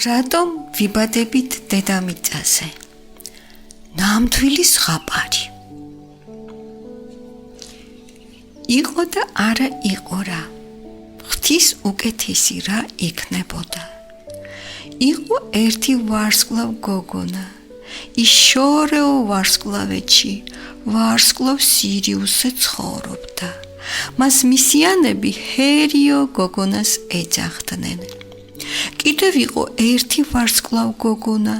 რატომ ვიბადებით დედამიწაზე? ნამდვილი ზღაპარი. იყო და არა იყო რა. ღვთის უკეთესი რა იქნებოდა. იყო ერთი ვარსკვლავ გოგონა. ის შორეო ვარსკვლავეთში, ვარსკვლავ სირიუსზე ცხოვრობდა. მას მისიანები ჰერიო გოგონას ეძახდნენ. კიდევ იყო ერთი ვარსკვლავ გოგონა.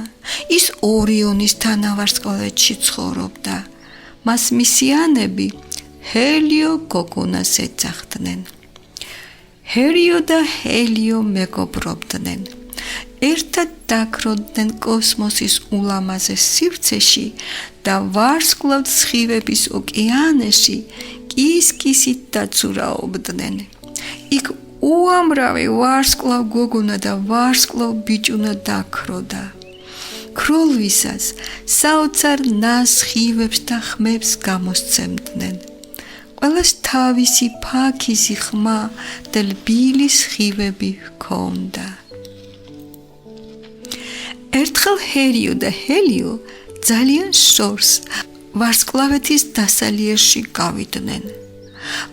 ის ორიონის თანავარსკვლავეთში ცხოვრობდა. მას მისიანები ჰელიო გოგონას ეძახდნენ. ჰერიო და ჰელიო მეგობრობდნენ. ერთად დაქროდნენ კოსმოსის ულამაზეს სივრცეში და ვარსკვლავ სხივების ოკეანეში კის-კისით დაცურაობდნენ. იქ უამრავი ვარსკვლავ გოგონა და ვარსკვლავ ბიჭუნა დაქროდა. ქროლვისას საოცარ ნასხივებს და ხმებს გამოსცემდნენ. ყველას თავისი ფაქიზი ხმა და ლბილი სხივები ჰქონდა. ერთხელ ჰერიო და ჰელიო ძალიან შორს ვარსკვლავეთის დასალიერში გავიდნენ.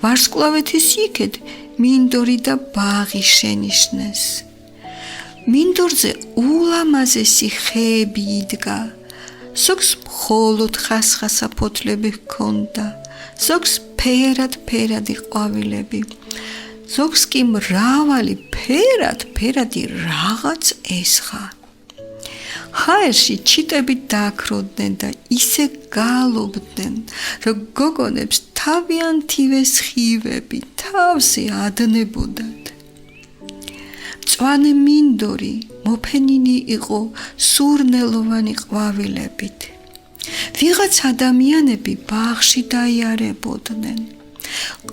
ვარსკვლავეთის იქეთ მინდორი და ბაღი შენიშნეს. მინდორზე ულამაზესი ხეები იდგა. ზოგს მხოლოდ ხასხასა ფოთლები ჰქონდა, ზოგს ფერად-ფერადი ყვავილები, ზოგს კი მრავალი ფერად-ფერადი რაღაც ესხა. ჰაერში ჩიტები დაქროდნენ და ისე გალობდნენ, რომ გოგონებს თავიანთივე სხივები თავზე ადნებოდათ. მწვანე მინდორი მოფენილი იყო სურნელოვანი ყვავილებით. ვიღაც ადამიანები ბაღში დაიარებოდნენ.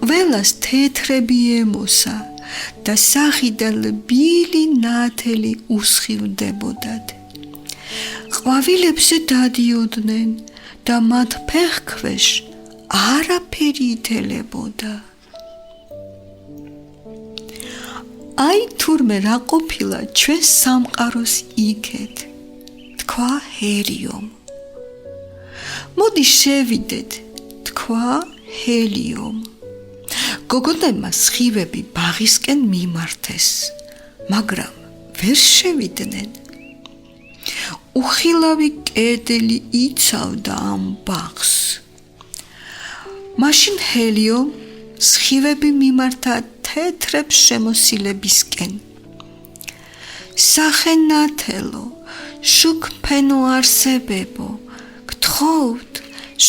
ყველას თეთრები ემოსა და სახიდან ლბილი ნათელი უსხივდებოდათ. ყვავილებზე დადიოდნენ და მათ ფეხქვეშ არაფერი ითელებოდა. აი თურმე რა ყოფილა ჩვენ სამყაროს იქეთ, თქვა ჰერიომ. მოდი შევიდეთ, თქვა ჰელიომ. გოგონებმა სხივები ბაღისკენ მიმართეს, მაგრამ ვერ შევიდნენ. უხილავი კედელი იცავდა ამ ბაღს. მაშინ ჰელიო სხივები მიმართა თეთრებს შემოსილებისკენ. სახენათელო, შუქფენო არსებებო, გთხოვთ,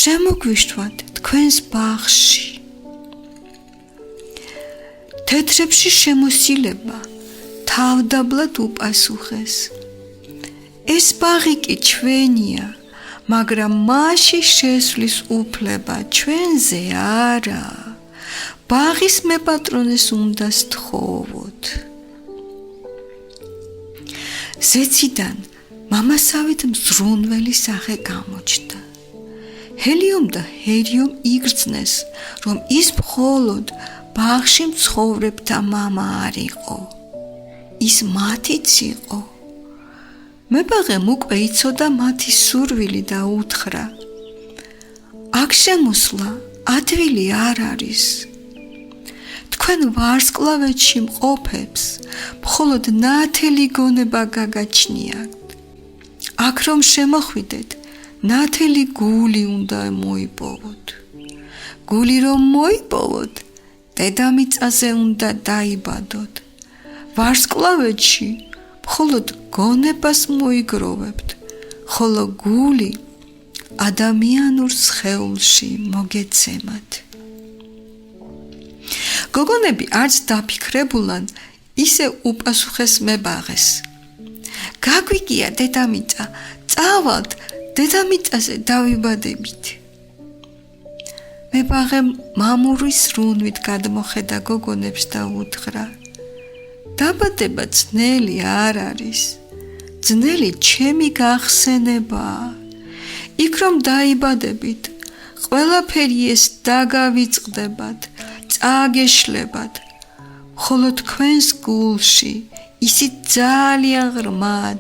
შემოგვიშვათ თქვენს ბაღში. თეთრებში შემოსილება თავდაბლად უპასუხეს. ეს ბაღი კი ჩვენია, მაგრამ მასში შესვლის უფლება ჩვენზე არა. ბაღის მეპატრონეს უნდა სთხოვოთ. ზეციდან მამასავით მზრუნველი სახე გამოჩნდა. ჰელიომ და ჰერიომ იგრძნეს, რომ ის მხოლოდ ბაღში მცხოვრებთა მამა არ იყო. ის მათიც იყო. მებაღემ უკვე იცოდა მათი სურვილი და უთხრა: აქ შემოსვლა ადვილი არ არის. თქვენ ვარსკვლავეთში მყოფებს მხოლოდ ნათელი გონება გაგაჩნიათ. აქ რომ შემოხვიდეთ, ნათელი გული უნდა მოიპოვოთ. გული რომ მოიპოვოთ, დედამიწაზე უნდა დაიბადოთ. ვარსკვლავეთში მხოლოდ გონებას მოიგროვებთ, ხოლო გული ადამიანურ სხეულში მოგეცემათ. გოგონები არც დაფიქრებულან ისე უპასუხეს მებაღეს: გაგვიგია დედამიწა, წავალთ დედამიწაზე დავიბადებით. მებაღემ მამური სრუნვით გადმოხედა გოგონებს და უთხრა: დაბადება ძნელი არ არის. ძნელი ჩემი გახსენებაა. იქ რომ დაიბადებით, ყველაფერი ეს დაგავიწყდებათ, წაგეშლებათ, ხოლო თქვენს გულში ისიც ძალიან ღრმად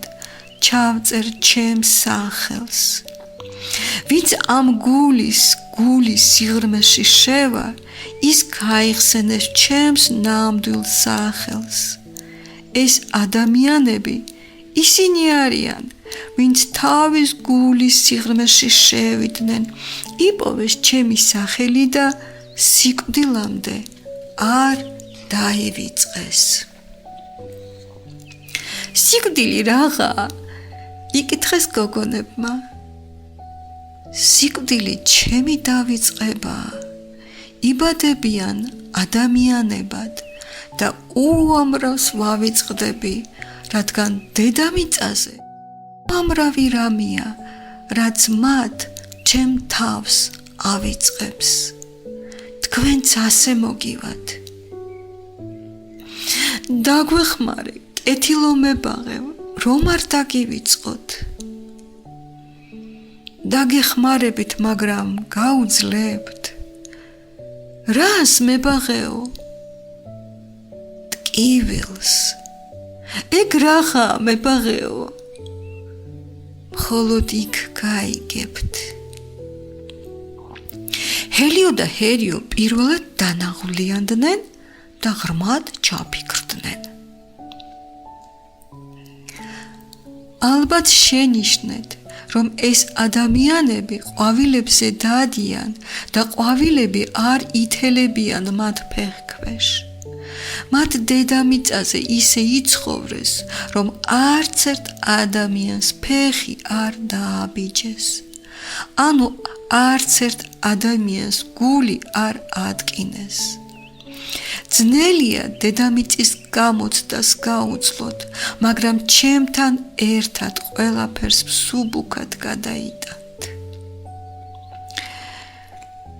ჩავწერ ჩემს სახელს. ვინც ამ გულის სიღრმეში შევა, ის გაიხსენებს ჩემს ნამდვილ სახელს. ეს ადამიანები ისინი არიან, ვინც თავის გულის სიღრმეში შევიდნენ, იპოვეს ჩემი სახელი და სიკვდილამდე არ დაივიწყეს. სიკვდილი რაღაცა? იკითხეს გოგონებმა. სიკვდილი ჩემი დავიწყება. იბადებიან ადამიანებად და უამრავს ვავიწყდები, რადგან დედამიწაზე უამრავი რამეა, რაც მათ ჩემ თავს ავიწყებს. თქვენც ასე მოგივათ. დაგვეხმარე, კეთილო მებაღევ, რომ არ დაგივიწყოთ. დაგეხმარებით, მაგრამ გაუძლებთ. რას მებაღეო? ტკივილს. ეგ რაღა მებაღეო? მხოლოდ იქ გაიგებთ. ჰელიო და ჰერიო პირველად დანაღვლიანდნენ და ღრმად ჩაფიქრდნენ. ალბათ შენიშნეთ, რომ ეს ადამიანები ყვავილებზე დადიან და ყვავილები არ ითელებიან მათ ფეხქვეშ. მათ დედამიწაზე ისე იცხოვრეს, რომ არც ერთ ადამიანს ფეხი არ დააბიჯეს. ანუ არც ერთ ადამიანს გული არ ატკინეს. ძნელია დედამიწის გამოცდას გაუძლოთ, მაგრამ ჩემთან ერთად ყველაფერს მსუბუქად გადაიტანთ.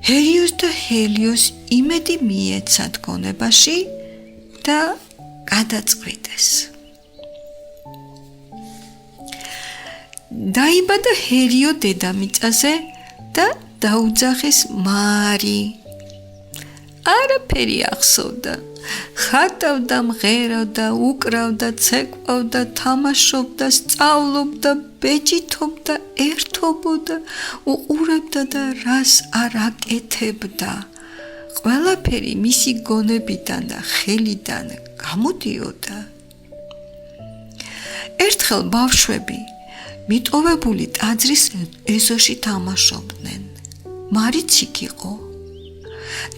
ჰერიოს და ჰელიოს იმედი მიეცათ გონებაში და გადაწყვიტეს. დაიბადა ჰერიო დედამიწაზე და დაუძახეს მარი. არაფერი ახსოვდა. ხატავდა, მღერავდა, უკრავდა, ცეკვავდა, თამაშობდა, სწავლობდა, ბეჯითობდა, ერთობოდა, უყურებდა და რას არ აკეთებდა. ყველაფერი მისი გონებიდან და ხელიდან გამოდიოდა. ერთხელ ბავშვები მიტოვებული ტაძრის ეზოში თამაშობდნენ. მარიც იქ იყო.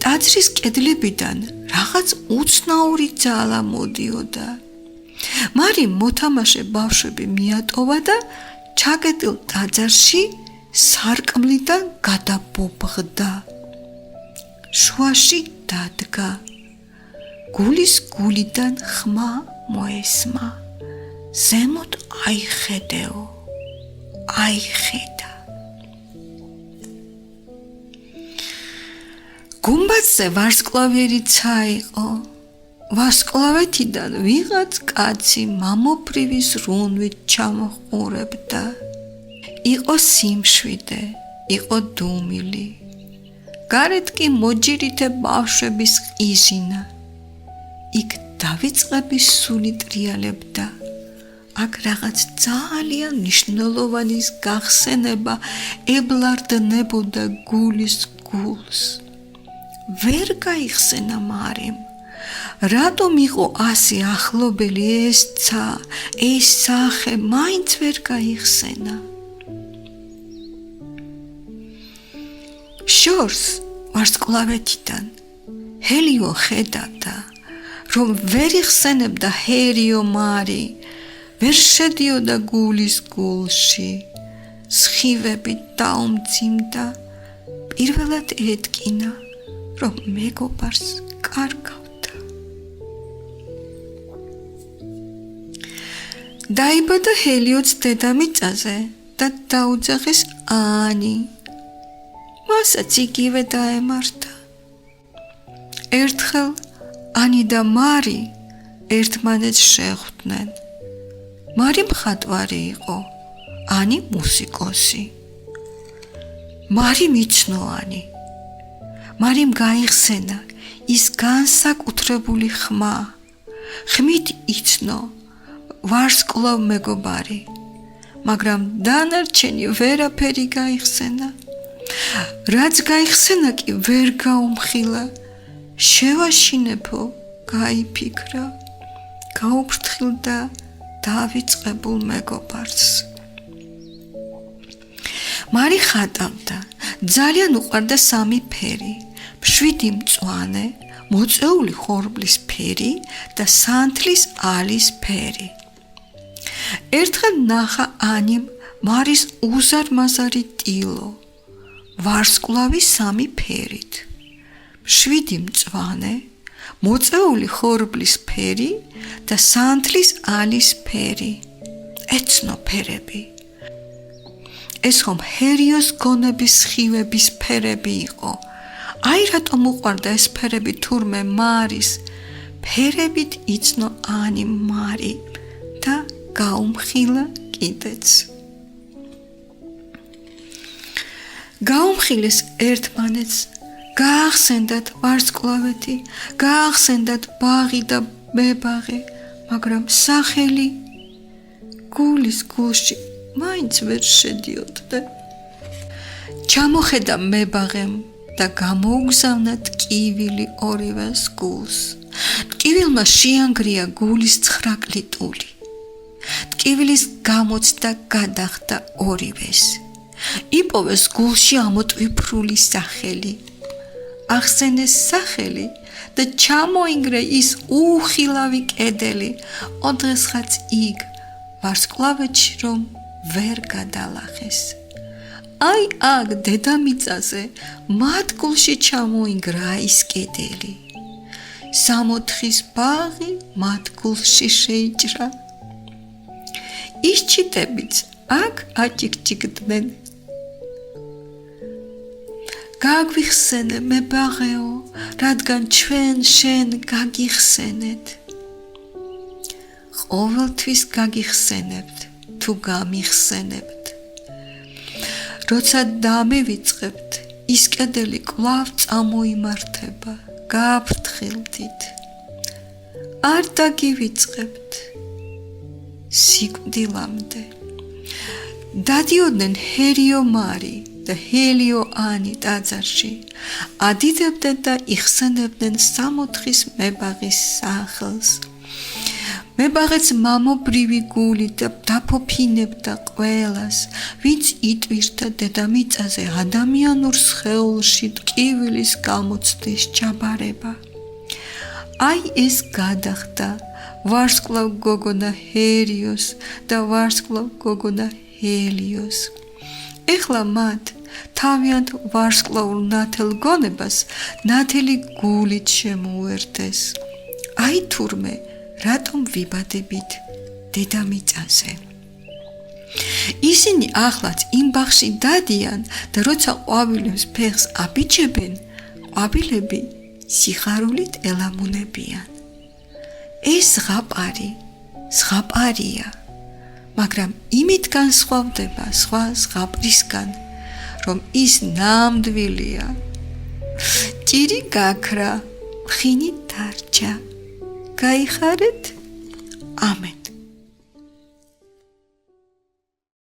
ტაძრის კედლებიდან რაღაც უცნაური ძალა მოდიოდა. მარი მოთამაშე ბავშვები მიატოვა და ჩაკეტილ ტაძარში სარკმლიდან გადაბობღდა. შუაში დადგა. გულის გულიდან ხმა მოესმა. ზემოთ აიხედეო. აიხედა. გუმბათზე ვარსკვლავერი ცაიყო. ვარსკვლავეთიდან ვიღაც კაცი მამოფრივი ზრუნვით ჩამოყურებდა. იყო სიმშვიდე, იყო დუმილი. გარეთ კი მოჯირითე ბავშვების ყიჟინა. იქ დავიწყების სული ტრიალებდა. აქ რაღაც ძალიან მნიშვნელოვანის გახსენება ებლარდნებოდა გულის გულს. ვერ გაიხსენა მარიმ. რატომ იყო ასე ახლობელი ეს ცა, ეს სახე მაინც ვერ გაიხსენა. შორს ვარსკვლავეთიდან ჰელიო ხედავდა, რომ ვერ იხსენებდა ჰერიო მარი, ვერ შედიოდა გულის გულში. სხივები დაუმძიმდა, პირველად ეტკინა, რომ მეგობარს კარგავდა. დაიბადა ჰელიოც დედამიწაზე და დაუძახეს ანი. მასაც იგივე დაემართა. ერთხელ ანი და მარი ერთმანეთს შეხვდნენ. მარი მხატვარი იყო, ანი მუსიკოსი. მარი მიცნოანი. მარიმ გაიხსენა ის განსაკუთრებული ხმა. ხმით იცნო, ვარსკვლავ მეგობარი, მაგრამ დანარჩენი ვერაფერი გაიხსენა. რაც გაიხსენა კი ვერ გაუმხილა, შევაშინებო, გაიფიქრა, გაუფრთხილდა დავიწყებულ მეგობარს. მარი ხატავდა, ძალიან უყვარდა სამი ფერი, მშვიდი მწვანე, მოწეული ხორბლის ფერი და სანთლის ალის ფერი. ერთხელ ნახა ანიმ მარის უზარმაზარი ტილო, ვარსკვლავი სამი ფერით, მშვიდი მწვანე, მოწეული ხორბლის ფერი და სანთლის ალის ფერი. ეცნო ფერები. ეს ხომ ჰერიოს გონების სხივების ფერები იყო. აი რატომ უყვარდა ეს ფერები თურმე მარის. ფერებით იცნო ანიმ მარი და გაუმხილა კიდეც. გაუმხილეს ერთმანეთს, გაახსენდათ ვარსკვლავეთი, გაახსენდათ ბაღი და მებაღე, მაგრამ სახელი გულის გულში მაინც ვერ შედიოდა. ჩამოხედა მებაღემ და გამოუგზავნა ტკივილი ორივეს გულს. ტკივილმა შეანგრია გულის 9 კლიტული. ტკივილის გამოცდა გადახდა ორივეს. იპოვეს გულში ამოტვიფრული სახელი. ახსენეს სახელი და ჩამოინგრა ის უხილავი კედელი, ოდესღაც იქ ვარსკვლავეთში რომ ვერ გადალახეს. აი აქ დედამიწაზე მათ გულში ჩამოინგრა ის კედელი. 64 ბაღი მათ გულში შეიჭრა. ის ჩიტებიც აქ აჭიკჭიკდნენ. გაგვიხსენე მებაღეო, რადგან ჩვენ შენ გაგიხსენეთ. ყოველთვის გაგიხსენებთ, თუ გამიხსენებთ. როცა დამივიწყებთ, ის კედელი კვლავ წამოიმართება, გააფრთხილდით. არ დაგივიწყებთ. სიკვდილამდე. დადიოდნენ ჰერიო მარი და ჰელიო ანი ტაძარში, ადიდებდნენ და იხსენებდნენ 64 მებაღის სახელს. მებაღეც მამობრივი გულით დაფოფინებდა ყველას, ვინც იტვირთა დედამიწაზე ადამიანურ სხეულში ტკივილის გამოცდის ჩაბარება. აი ეს გადახდა ვარსკვლავ გოგონა ჰერიოს და ვარსკვლავ გოგონა ჰელიოს. ეხლა მათ თავიანთ ვარსკვლავურ ნათელ გონებას ნათელი გულით შემოუერთეს. აი თურმე რატომ ვიბადებით დედამიწაზე. ისინი ახლაც იმ ბაღში დადიან და როცა ყვავილებს ფეხს აბიჯებენ, ყვავილები სიხარულით ელამუნებიან. ეს ზღაპარია, მაგრამ იმით განსხვავდება სხვა ზღაპრისგან, რომ ის ნამდვილია. ჭირი გაქრა, ხინი დარჩა. გაიხარეთ? ამენ.